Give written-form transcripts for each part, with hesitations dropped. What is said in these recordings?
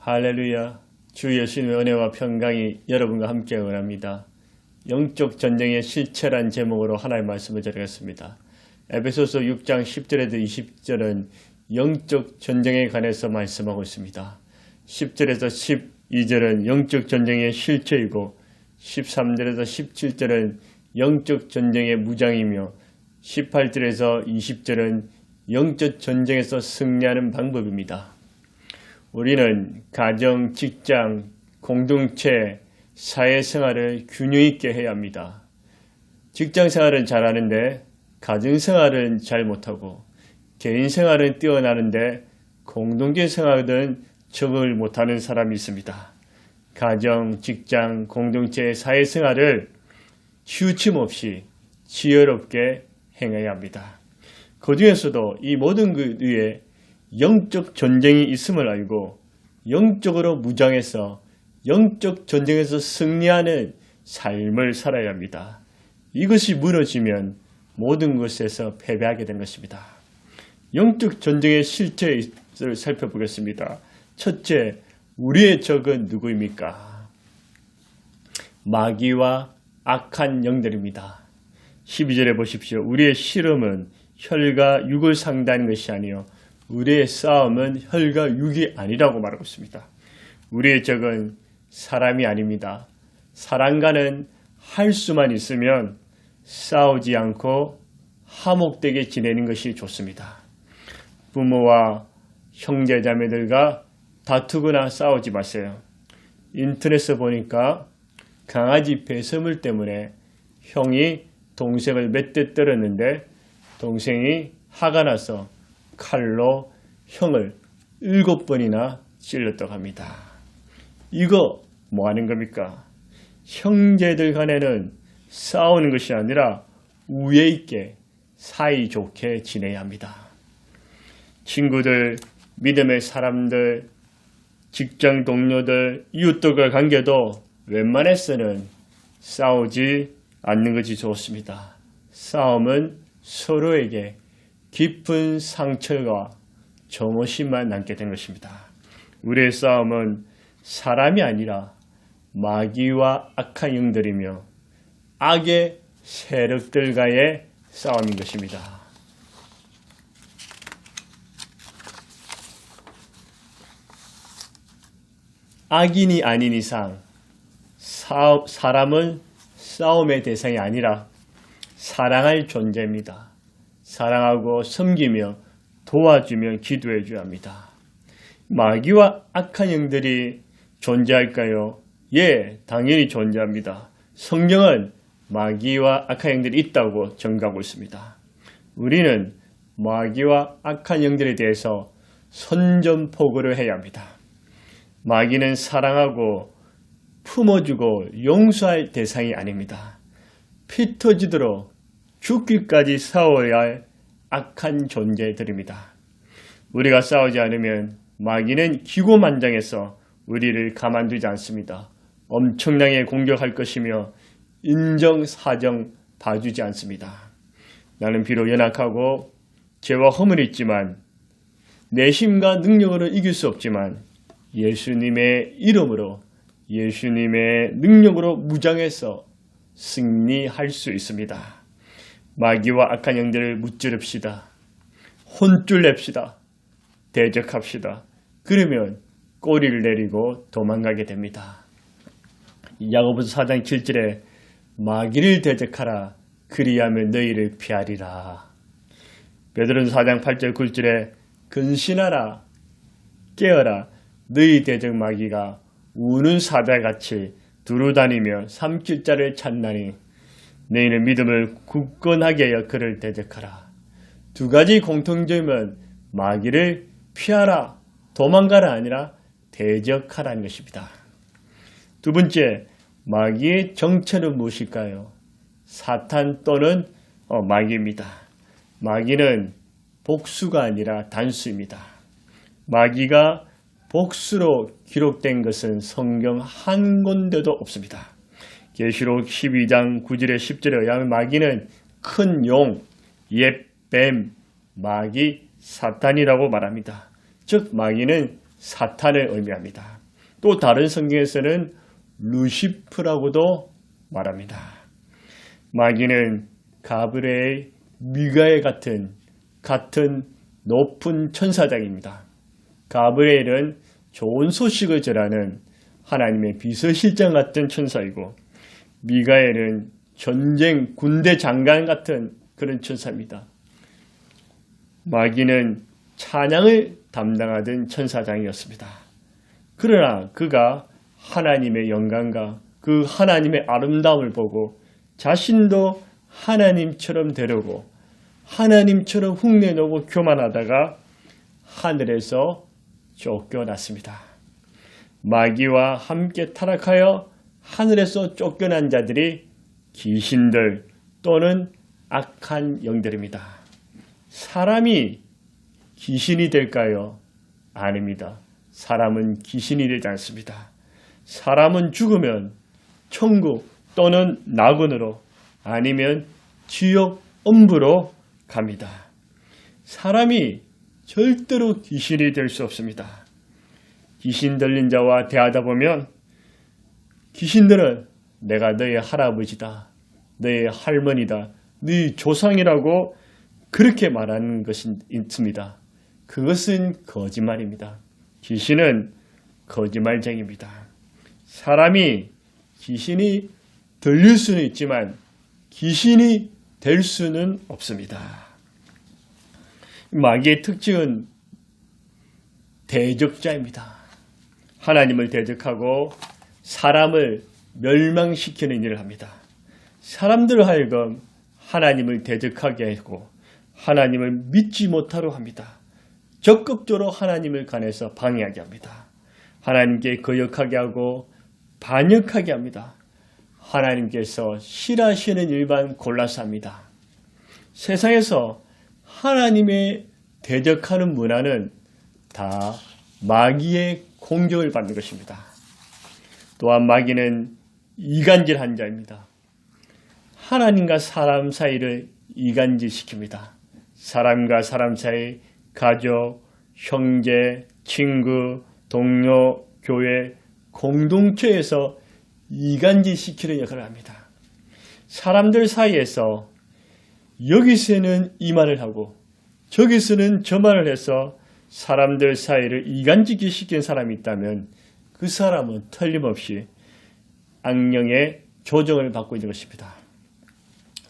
할렐루야. 주 예수님의 은혜와 평강이 여러분과 함께 응원합니다. 영적 전쟁의 실체란 제목으로 하나님의 말씀을 드리겠습니다. 에베소서 6장 10절에서 20절은 영적 전쟁에 관해서 말씀하고 있습니다. 10절에서 12절은 영적 전쟁의 실체이고 13절에서 17절은 영적 전쟁의 무장이며 18절에서 20절은 영적 전쟁에서 승리하는 방법입니다. 우리는 가정, 직장, 공동체, 사회생활을 균형 있게 해야 합니다. 직장생활은 잘하는데 가정생활은 잘 못하고 개인생활은 뛰어나는데 공동체생활은 적응을 못하는 사람이 있습니다. 가정, 직장, 공동체, 사회생활을 치우침 없이 지혜롭게 행해야 합니다. 그 중에서도 이 모든 그 위에 영적 전쟁이 있음을 알고 영적으로 무장해서 영적 전쟁에서 승리하는 삶을 살아야 합니다. 이것이 무너지면 모든 것에서 패배하게 된 것입니다. 영적 전쟁의 실체를 살펴보겠습니다. 첫째, 우리의 적은 누구입니까? 마귀와 악한 영들입니다. 12절에 보십시오. 우리의 씨름은 혈과 육을 상대하는 것이 아니요 우리의 싸움은 혈과 육이 아니라고 말하고 있습니다. 우리의 적은 사람이 아닙니다. 사람과는 할 수만 있으면 싸우지 않고 화목되게 지내는 것이 좋습니다. 부모와 형제자매들과 다투거나 싸우지 마세요. 인터넷에 보니까 강아지 배설물 때문에 형이 동생을 몇 대 때렸는데 동생이 화가 나서 칼로 형을 7번이나 찔렀다고 합니다. 이거 뭐 하는 겁니까? 형제들 간에는 싸우는 것이 아니라 우애 있게 사이좋게 지내야 합니다. 친구들, 믿음의 사람들, 직장 동료들, 이웃들과 관계도 웬만해서는 싸우지 않는 것이 좋습니다. 싸움은 서로에게 깊은 상처와 정오심만 남게 된 것입니다. 우리의 싸움은 사람이 아니라 마귀와 악한 영들이며 악의 세력들과의 싸움인 것입니다. 악인이 아닌 이상 사람은 싸움의 대상이 아니라 사랑할 존재입니다. 사랑하고 섬기며 도와주며 기도해 줘야 합니다. 마귀와 악한 영들이 존재할까요? 예, 당연히 존재합니다. 성경은 마귀와 악한 영들이 있다고 증거하고 있습니다. 우리는 마귀와 악한 영들에 대해서 선전포고를 해야 합니다. 마귀는 사랑하고 품어주고 용서할 대상이 아닙니다. 피 터지도록 죽기까지 싸워야 할 악한 존재들입니다. 우리가 싸우지 않으면 마귀는 기고만장해서 우리를 가만두지 않습니다. 엄청나게 공격할 것이며 인정사정 봐주지 않습니다. 나는 비록 연약하고 죄와 허물이 있지만 내심과 능력으로 이길 수 없지만 예수님의 이름으로 예수님의 능력으로 무장해서 승리할 수 있습니다. 마귀와 악한 영들을 무찌릅시다. 혼쭐 냅시다. 대적합시다. 그러면 꼬리를 내리고 도망가게 됩니다. 야고보서 4장 7절에 마귀를 대적하라. 그리하면 너희를 피하리라. 베드로전서 4장 8절 9절에 근신하라. 깨어라. 너희 대적 마귀가 우는 사자같이 두루다니며 삼킬 자를 찾나니 너희는 믿음을 굳건하게 하여 그를 대적하라. 두 가지 공통점은 마귀를 피하라, 도망가라 아니라 대적하라는 것입니다. 두 번째, 마귀의 정체는 무엇일까요? 사탄 또는 마귀입니다. 마귀는 복수가 아니라 단수입니다. 마귀가 복수로 기록된 것은 성경 한 군데도 없습니다. 계시록 12장 9절에 10절에 의하면 마귀는 큰 용, 옛 뱀, 마귀, 사탄이라고 말합니다. 즉 마귀는 사탄을 의미합니다. 또 다른 성경에서는 루시프라고도 말합니다. 마귀는 가브리엘, 미가엘 같은 높은 천사장입니다. 가브리엘은 좋은 소식을 전하는 하나님의 비서실장 같은 천사이고, 미가엘은 전쟁 군대 장관 같은 그런 천사입니다. 마귀는 찬양을 담당하던 천사장이었습니다. 그러나 그가 하나님의 영광과 그 하나님의 아름다움을 보고 자신도 하나님처럼 되려고 하나님처럼 흉내내고 교만하다가 하늘에서 쫓겨났습니다. 마귀와 함께 타락하여 하늘에서 쫓겨난 자들이 귀신들 또는 악한 영들입니다. 사람이 귀신이 될까요? 아닙니다. 사람은 귀신이 되지 않습니다. 사람은 죽으면 천국 또는 낙원으로 아니면 지옥 엄부로 갑니다. 사람이 절대로 귀신이 될 수 없습니다. 귀신 들린 자와 대하다 보면 귀신들은 내가 너의 할아버지다, 너의 할머니다, 네 조상이라고 그렇게 말하는 것이 있습니다. 그것은 거짓말입니다. 귀신은 거짓말쟁이입니다. 사람이 귀신이 들릴 수는 있지만 귀신이 될 수는 없습니다. 마귀의 특징은 대적자입니다. 하나님을 대적하고 사람을 멸망시키는 일을 합니다. 사람들을 하여금 하나님을 대적하게 하고 하나님을 믿지 못하려 합니다. 적극적으로 하나님을 간에서 방해하게 합니다. 하나님께 거역하게 하고 반역하게 합니다. 하나님께서 싫어하시는 일만 골라서 합니다. 세상에서 하나님의 대적하는 문화는 다 마귀의 공격을 받는 것입니다. 또한 마귀는 이간질한 자입니다. 하나님과 사람 사이를 이간질시킵니다. 사람과 사람 사이, 가족, 형제, 친구, 동료, 교회, 공동체에서 이간질시키는 역할을 합니다. 사람들 사이에서 여기서는 이 말을 하고 저기서는 저 말을 해서 사람들 사이를 이간질시키는 사람이 있다면 그 사람은 틀림없이 악령의 조정을 받고 있는 것입니다.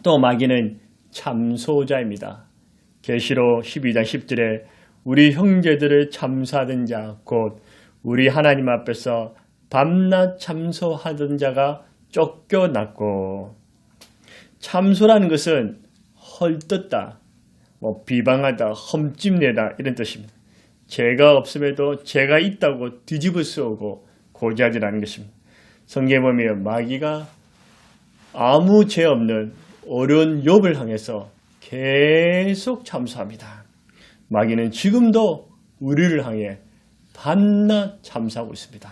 또 마귀는 참소자입니다. 계시록 12장 10절에 우리 형제들을 참소하던 자 곧 우리 하나님 앞에서 밤낮 참소하던 자가 쫓겨났고, 참소라는 것은 헐뜯다, 비방하다, 험찜내다 이런 뜻입니다. 죄가 없음에도 죄가 있다고 뒤집어 쓰고 고지하지라는 것입니다. 성경에 보면 마귀가 아무 죄 없는 어려운 욥을 향해서 계속 참소합니다. 마귀는 지금도 우리를 향해 밤낮 참소하고 있습니다.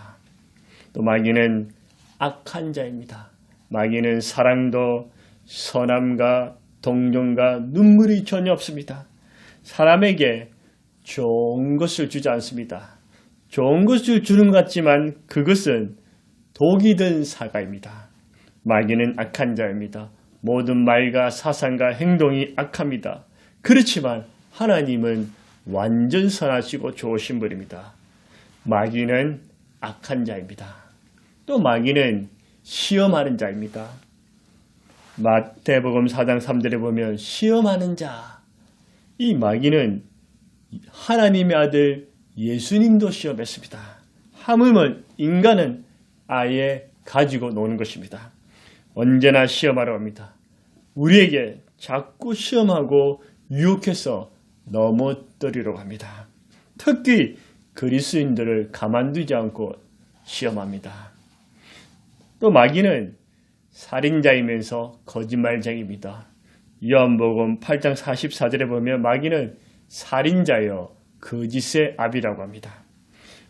또 마귀는 악한 자입니다. 마귀는 사랑도 선함과 동정과 눈물이 전혀 없습니다. 사람에게 좋은 것을 주지 않습니다. 좋은 것을 주는 것 같지만 그것은 독이 든 사과입니다. 마귀는 악한 자입니다. 모든 말과 사상과 행동이 악합니다. 그렇지만 하나님은 완전 선하시고 좋으신 분입니다. 마귀는 악한 자입니다. 또 마귀는 시험하는 자입니다. 마태복음 4장 3절에 보면 시험하는 자, 이 마귀는 하나님의 아들 예수님도 시험했습니다. 하물며 인간은 아예 가지고 노는 것입니다. 언제나 시험하려 합니다. 우리에게 자꾸 시험하고 유혹해서 넘어뜨리려고 합니다. 특히 그리스도인들을 가만두지 않고 시험합니다. 또 마귀는 살인자이면서 거짓말쟁이입니다. 요한복음 8장 44절에 보면 마귀는 살인자여 거짓의 아비라고 합니다.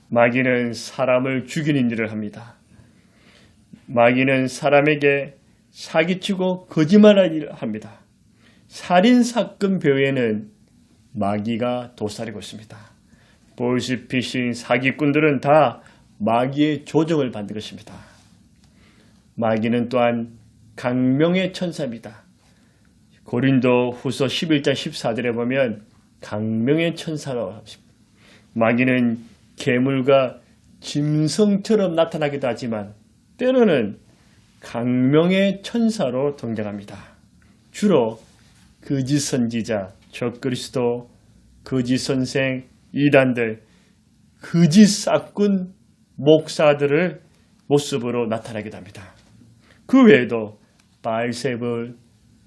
마귀는 사람을 죽이는 일을 합니다. 마귀는 사람에게 사기치고 거짓말할 일을 합니다. 살인사건 배후에는 마귀가 도사리고 있습니다. 보이스피싱 사기꾼들은 다 마귀의 조종을 받는 것입니다. 마귀는 또한 강명의 천사입니다. 고린도 후서 11장 14절에 보면 강명의 천사라고 합니다. 마귀는 괴물과 짐승처럼 나타나기도 하지만 때로는 강명의 천사로 등장합니다. 주로 거짓 선지자, 적그리스도, 거짓 선생, 이단들, 거짓 싹군 목사들을 모습으로 나타나기도 합니다. 그 외에도 바알세불,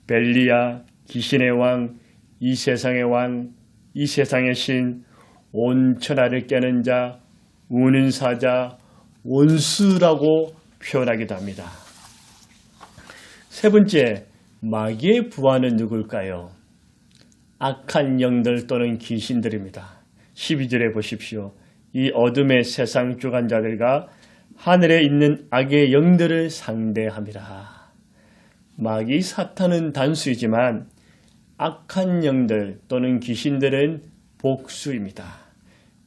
벨리야, 귀신의 왕, 이 세상의 왕, 이 세상의 신, 온 천하를 깨는 자, 우는 사자, 원수라고 표현하기도 합니다. 세 번째, 마귀의 부하는 누굴까요? 악한 영들 또는 귀신들입니다. 12절에 보십시오. 이 어둠의 세상 주관자들과 하늘에 있는 악의 영들을 상대함이라. 마귀 사탄은 단수이지만 악한 영들 또는 귀신들은 복수입니다.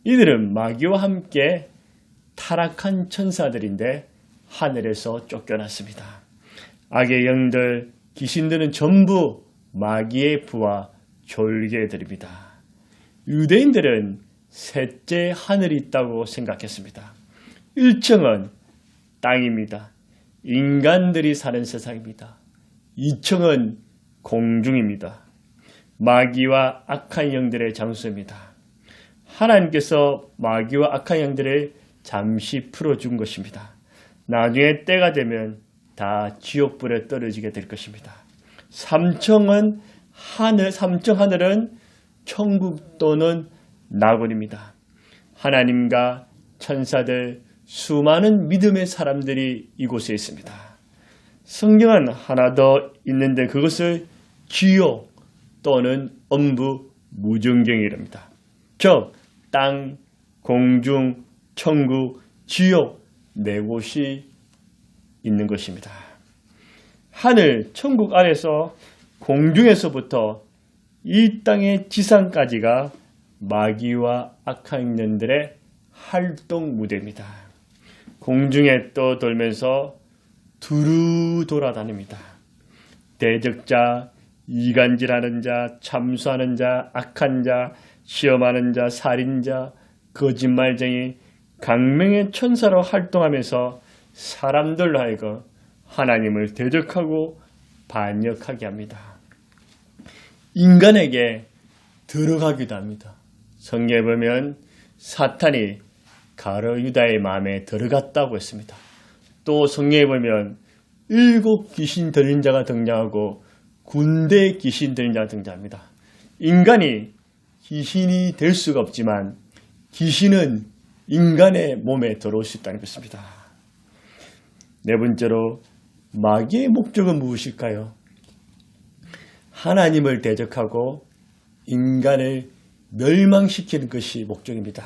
이들은 마귀와 함께 타락한 천사들인데 하늘에서 쫓겨났습니다. 악의 영들, 귀신들은 전부 마귀의 부하 졸개들입니다. 유대인들은 셋째 하늘이 있다고 생각했습니다. 1층은 땅입니다. 인간들이 사는 세상입니다. 2층은 공중입니다. 마귀와 악한 영들의 장소입니다. 하나님께서 마귀와 악한 영들을 잠시 풀어준 것입니다. 나중에 때가 되면 다 지옥불에 떨어지게 될 것입니다. 3층 하늘은 천국 또는 낙원입니다. 하나님과 천사들, 수많은 믿음의 사람들이 이곳에 있습니다. 성경은 하나 더 있는데 그것을 지옥 또는 엄부 무정경이랍니다. 즉 땅, 공중, 천국, 지옥 네 곳이 있는 것입니다. 하늘, 천국 아래서 공중에서부터 이 땅의 지상까지가 마귀와 악한 영들의 활동 무대입니다. 공중에 떠돌면서 두루 돌아다닙니다. 대적자, 이간질하는 자, 참수하는 자, 악한 자, 시험하는 자, 살인자, 거짓말쟁이, 강명의 천사로 활동하면서 사람들로 하여금 하나님을 대적하고 반역하게 합니다. 인간에게 들어가기도 합니다. 성경에 보면 사탄이 가룟 유다의 마음에 들어갔다고 했습니다. 또 성경에 보면 7 귀신 들린 자가 등장하고 군대 귀신 들린 자가 등장합니다. 인간이 귀신이 될 수가 없지만 귀신은 인간의 몸에 들어올 수 있다는 것입니다. 네 번째로 마귀의 목적은 무엇일까요? 하나님을 대적하고 인간을 멸망시키는 것이 목적입니다.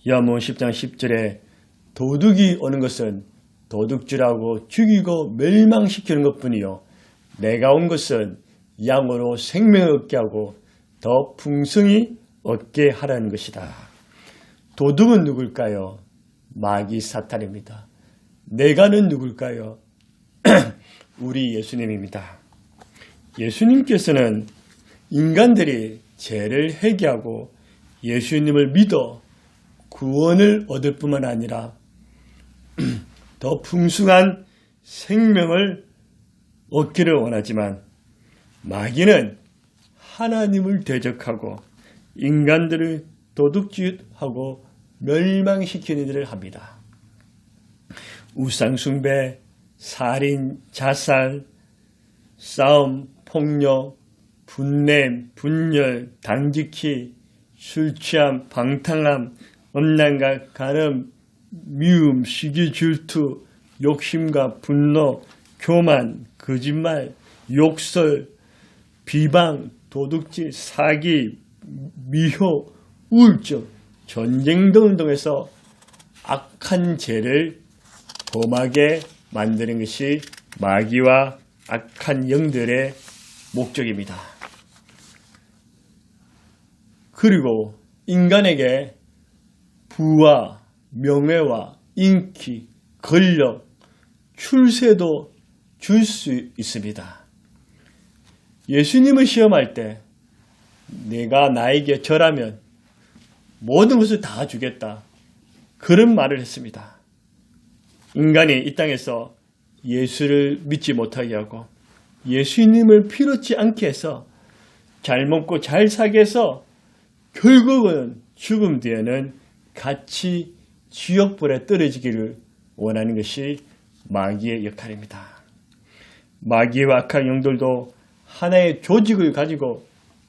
요한복음 10장 10절에 도둑이 오는 것은 도둑질하고 죽이고 멸망시키는 것뿐이요 내가 온 것은 양으로 생명을 얻게 하고 더 풍성히 얻게 하라는 것이다. 도둑은 누굴까요? 마귀 사탄입니다. 내가는 누굴까요? 우리 예수님입니다. 예수님께서는 인간들이 죄를 회개하고 예수님을 믿어 구원을 얻을 뿐만 아니라 더 풍성한 생명을 얻기를 원하지만 마귀는 하나님을 대적하고 인간들을 도둑질하고 멸망시키는 일을 합니다. 우상숭배, 살인, 자살, 싸움, 폭력, 분냄, 분열, 당직히, 술취함, 방탕함, 음란과 간음, 미움, 시기, 질투, 욕심과 분노, 교만, 거짓말, 욕설, 비방, 도둑질, 사기, 미혹, 우울증, 전쟁 등을 통해서 악한 죄를 범하게 만드는 것이 마귀와 악한 영들의 목적입니다. 그리고 인간에게 부와 명예와 인기, 권력, 출세도 줄 수 있습니다. 예수님을 시험할 때 내가 나에게 절하면 모든 것을 다 주겠다. 그런 말을 했습니다. 인간이 이 땅에서 예수를 믿지 못하게 하고 예수님을 필요치 않게 해서 잘 먹고 잘 살게 해서 결국은 죽음 뒤에는 같이 지옥불에 떨어지기를 원하는 것이 마귀의 역할입니다. 마귀와 악한 영들도 하나의 조직을 가지고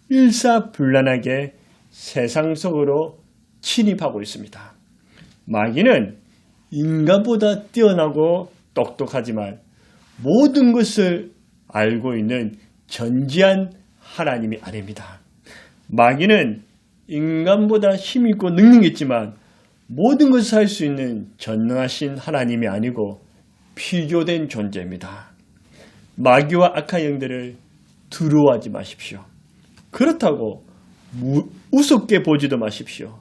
일사불란하게 세상 속으로 침입하고 있습니다. 마귀는 인간보다 뛰어나고 똑똑하지만 모든 것을 알고 있는 전지한 하나님이 아닙니다. 마귀는 인간보다 힘있고 능력이 있지만 모든 것을 할 수 있는 전능하신 하나님이 아니고 피조된 존재입니다. 마귀와 악한 영들을 두려워하지 마십시오. 그렇다고 우습게 보지도 마십시오.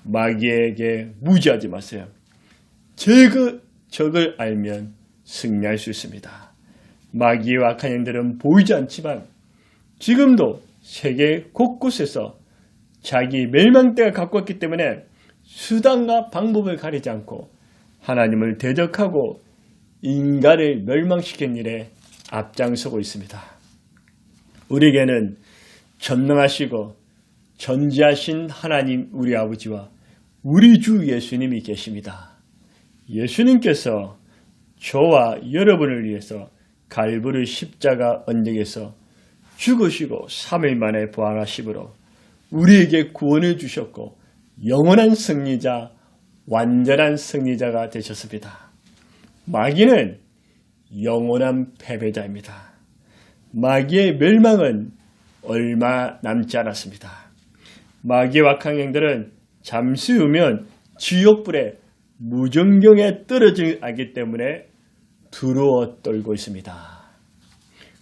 마귀에게 무지하지 마세요. 적을 알면 승리할 수 있습니다. 마귀와 악한 영들은 보이지 않지만 지금도 세계 곳곳에서 자기 멸망때가 가까웠기 때문에 수단과 방법을 가리지 않고 하나님을 대적하고 인간을 멸망시킨 일에 앞장서고 있습니다. 우리에게는 전능하시고 전지하신 하나님 우리 아버지와 우리 주 예수님이 계십니다. 예수님께서 저와 여러분을 위해서 갈보리 십자가 언덕에서 죽으시고 3일 만에 부활하심으로 우리에게 구원을 주셨고 영원한 승리자, 완전한 승리자가 되셨습니다. 마귀는 영원한 패배자입니다. 마귀의 멸망은 얼마 남지 않았습니다. 마귀와 악한 영들은 잠시 후면 지옥불에 무정경에 떨어질 알기 때문에 두려워 떨고 있습니다.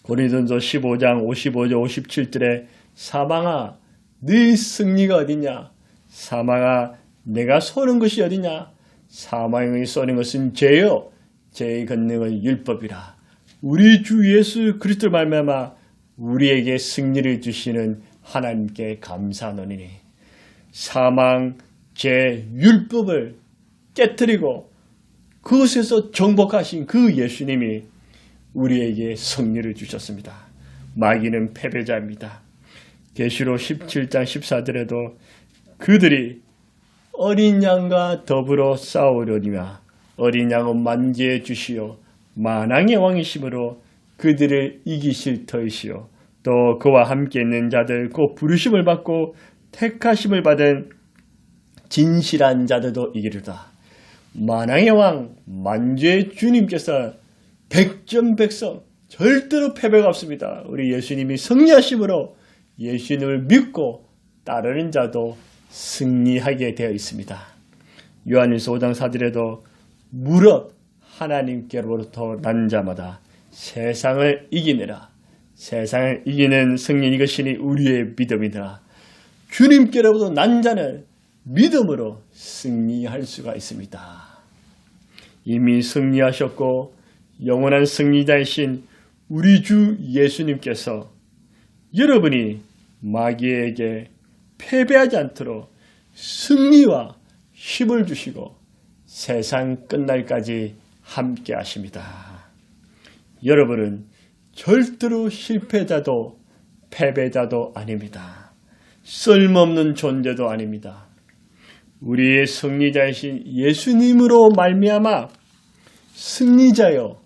고린도전서 15장 55절 57절에 사망아 네 승리가 어디냐? 사망아 내가 쏘는 것이 어디냐? 사망이 쏘는 것은 죄요 죄의 권능은 율법이라. 우리 주 예수 그리스도 말미암아 우리에게 승리를 주시는 하나님께 감사하노니 사망, 죄, 율법을 깨뜨리고 그것에서 정복하신 그 예수님이 우리에게 승리를 주셨습니다. 마귀는 패배자입니다. 계시록 17장 14절에도 그들이 어린 양과 더불어 싸우려니와 어린 양은 만지해 주시오 만왕의 왕이심으로 그들을 이기실 터이시오 또 그와 함께 있는 자들 곧 부르심을 받고 택하심을 받은 진실한 자들도 이기리라. 만왕의 왕 만주의 주님께서 백전백성 절대로 패배가 없습니다. 우리 예수님이 승리하심으로 예수님을 믿고 따르는 자도 승리하게 되어 있습니다. 요한일서 5장 4절에도 무릇 하나님께로부터 난 자마다 세상을 이기느라 세상을 이기는 승리 이것이니 우리의 믿음이더라. 주님께로부터 난 자는 믿음으로 승리할 수가 있습니다. 이미 승리하셨고 영원한 승리자이신 우리 주 예수님께서 여러분이 마귀에게 패배하지 않도록 승리와 힘을 주시고 세상 끝날까지 함께 하십니다. 여러분은 절대로 실패자도 패배자도 아닙니다. 쓸모없는 존재도 아닙니다. 우리의 승리자이신 예수님으로 말미암아 승리자여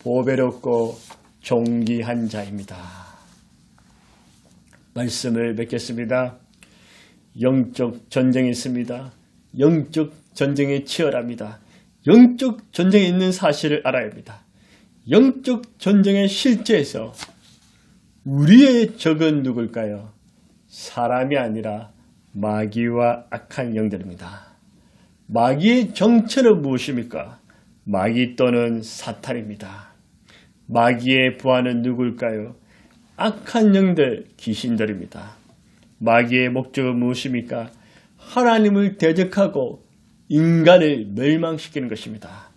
보배롭고 존귀한 자입니다. 말씀을 맺겠습니다. 영적 전쟁이 있습니다. 영적 전쟁이 치열합니다. 영적 전쟁이 있는 사실을 알아야 합니다. 영적 전쟁의 실제에서 우리의 적은 누굴까요? 사람이 아니라 마귀와 악한 영들입니다. 마귀의 정체는 무엇입니까? 마귀 또는 사탄입니다. 마귀의 부하는 누굴까요? 악한 영들, 귀신들입니다. 마귀의 목적은 무엇입니까? 하나님을 대적하고 인간을 멸망시키는 것입니다.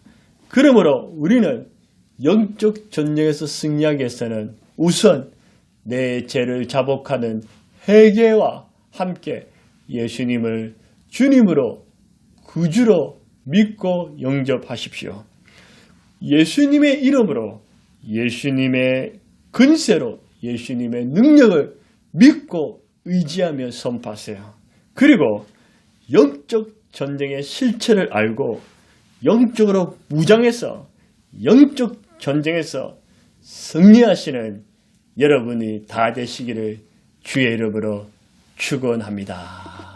그러므로 우리는 영적 전쟁에서 승리하기 위해서는 우선 내 죄를 자복하는 회개와 함께 예수님을 주님으로 구주로 믿고 영접하십시오. 예수님의 이름으로, 예수님의 근세로, 예수님의 능력을 믿고 의지하며 선포하세요. 그리고 영적 전쟁의 실체를 알고 영적으로 무장해서 영적 전쟁에서 승리하시는 여러분이 다 되시기를 주의 이름으로 축원합니다.